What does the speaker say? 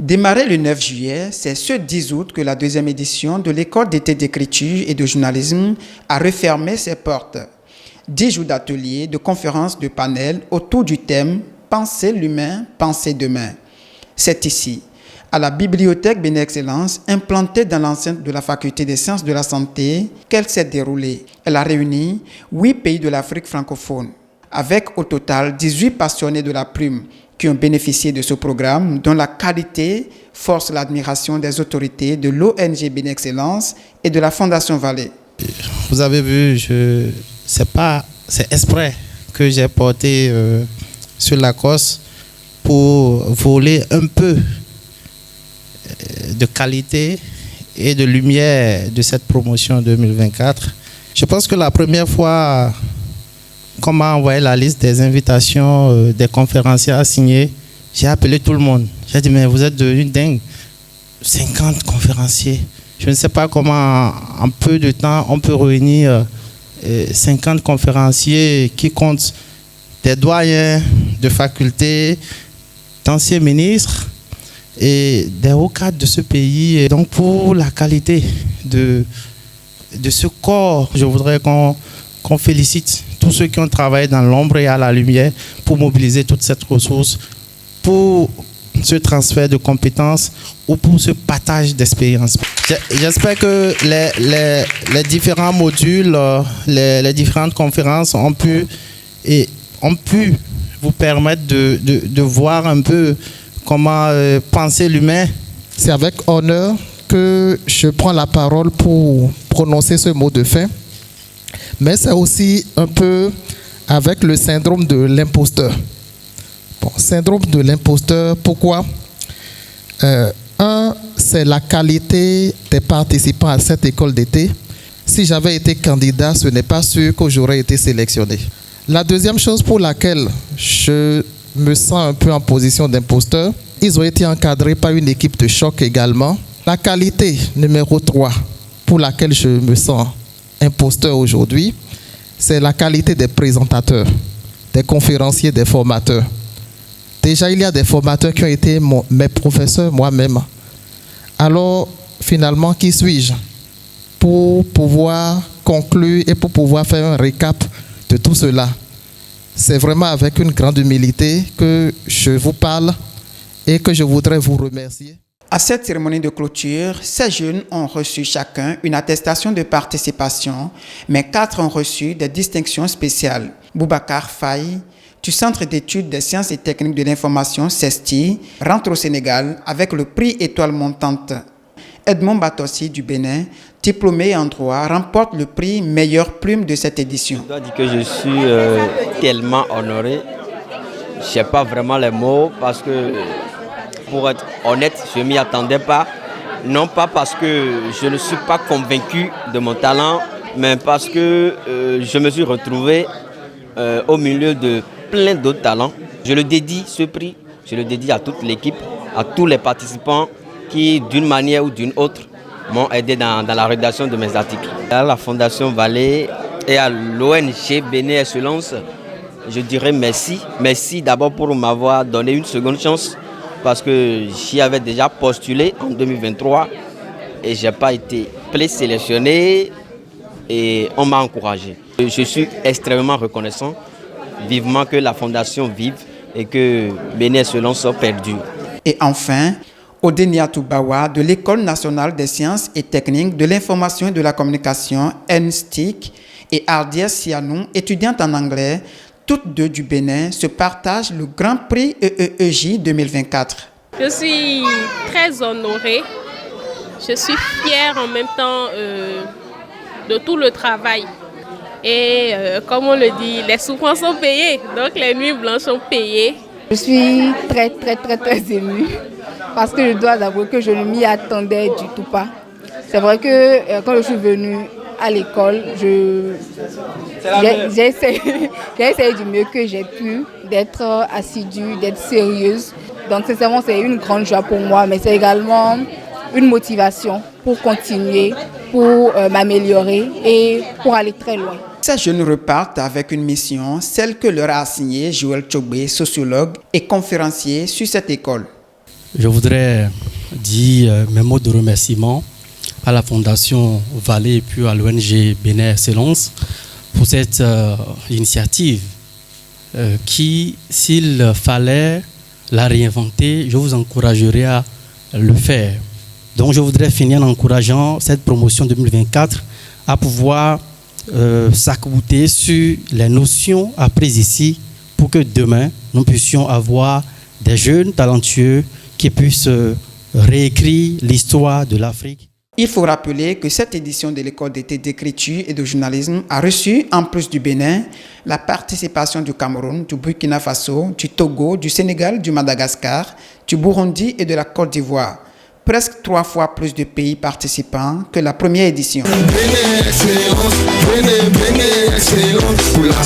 Démarré le 9 juillet, c'est ce 10 août que la deuxième édition de l'école d'été d'écriture et de journalisme a refermé ses portes. 10 jours d'ateliers, de conférences, de panels autour du thème « Penser l'humain, penser demain ». C'est ici, à la bibliothèque Béné Excellence, implantée dans l'enceinte de la faculté des sciences de la santé, qu'elle s'est déroulée. Elle a réuni 8 pays de l'Afrique francophone, avec au total 18 passionnés de la plume qui ont bénéficié de ce programme, dont la qualité force l'admiration des autorités de l'ONG Béné Excellence et de la Fondation Vallée. Vous avez vu, c'est exprès que j'ai porté sur Lacoste pour voler un peu de qualité et de lumière de cette promotion 2024. Je pense que la première fois qu'on m'a envoyé la liste des invitations des conférenciers à signer, j'ai appelé tout le monde. J'ai dit, mais vous êtes devenus dingue. 50 conférenciers. Je ne sais pas comment, en peu de temps, on peut réunir 50 conférenciers qui comptent des doyens de facultés, d'anciens ministres et des hauts cadres de ce pays. Et donc, pour la qualité de ce corps, je voudrais qu'on félicite tous ceux qui ont travaillé dans l'ombre et à la lumière pour mobiliser toute cette ressource, pour ce transfert de compétences ou pour ce partage d'expérience. J'espère que les différents modules, les différentes conférences ont pu vous permettre de voir un peu comment penser l'humain. C'est avec honneur que je prends la parole pour prononcer ce mot de fin. Mais c'est aussi un peu avec le syndrome de l'imposteur. Bon, syndrome de l'imposteur, pourquoi? C'est la qualité des participants à cette école d'été. Si j'avais été candidat, ce n'est pas sûr que j'aurais été sélectionné. La deuxième chose pour laquelle je me sens un peu en position d'imposteur, ils ont été encadrés par une équipe de choc également. La qualité numéro 3 pour laquelle je me sens imposteur aujourd'hui, c'est la qualité des présentateurs, des conférenciers, des formateurs. Déjà, il y a des formateurs qui ont été mes professeurs moi-même. Alors, finalement, qui suis-je pour pouvoir conclure et pour pouvoir faire un récap de tout cela? C'est vraiment avec une grande humilité que je vous parle et que je voudrais vous remercier. À cette cérémonie de clôture, 16 jeunes ont reçu chacun une attestation de participation, mais 4 ont reçu des distinctions spéciales. Boubacar Faye, du Centre d'études des sciences et techniques de l'information CESTI, rentre au Sénégal avec le prix Étoile montante. Edmond Batossi du Bénin, diplômé en droit, remporte le prix Meilleure plume de cette édition. Je dois dire que je suis tellement honoré. Je n'ai pas vraiment les mots parce que, pour être honnête, je ne m'y attendais pas. Non pas parce que je ne suis pas convaincu de mon talent, mais parce que je me suis retrouvé au milieu de plein d'autres talents. Je le dédie, ce prix, je le dédie à toute l'équipe, à tous les participants qui, d'une manière ou d'une autre, m'ont aidé dans la rédaction de mes articles. À la Fondation Vallée et à l'ONG Béné Excellence, je dirais merci. Merci d'abord pour m'avoir donné une seconde chance parce que j'y avais déjà postulé en 2023 et je n'ai pas été présélectionné et on m'a encouragé. Je suis extrêmement reconnaissant, vivement que la Fondation vive et que Béné Excellence perdure. Et enfin, Odeniatou Bawa de l'École nationale des sciences et techniques de l'information et de la communication, NSTIC, et Ardiès Sianou, étudiante en anglais, toutes deux du Bénin, se partagent le Grand Prix EEEJ 2024. Je suis très honorée. Je suis fière en même temps de tout le travail. Et comme on le dit, les souffrances sont payées, donc les nuits blanches sont payées. Je suis très émue parce que je dois avouer que je ne m'y attendais du tout pas. C'est vrai que quand je suis venue à l'école, j'ai essayé du mieux que j'ai pu d'être assidue, d'être sérieuse. Donc sincèrement, c'est une grande joie pour moi, mais c'est également une motivation pour continuer, pour m'améliorer et pour aller très loin. Ces jeunes repartent avec une mission, celle que leur a assignée Joël Tchobé, sociologue et conférencier sur cette école. Je voudrais dire mes mots de remerciement à la Fondation Vallée et puis à l'ONG Bénin Excellence pour cette initiative qui, s'il fallait la réinventer, je vous encouragerais à le faire. Donc je voudrais finir en encourageant cette promotion 2024 à pouvoir s'accouter sur les notions apprises ici pour que demain, nous puissions avoir des jeunes talentueux qui puissent réécrire l'histoire de l'Afrique. Il faut rappeler que cette édition de l'école d'été d'écriture et de journalisme a reçu, en plus du Bénin, la participation du Cameroun, du Burkina Faso, du Togo, du Sénégal, du Madagascar, du Burundi et de la Côte d'Ivoire. Presque 3 fois plus de pays participants que la première édition. Bénin, excellence, Bénin, excellence, pour la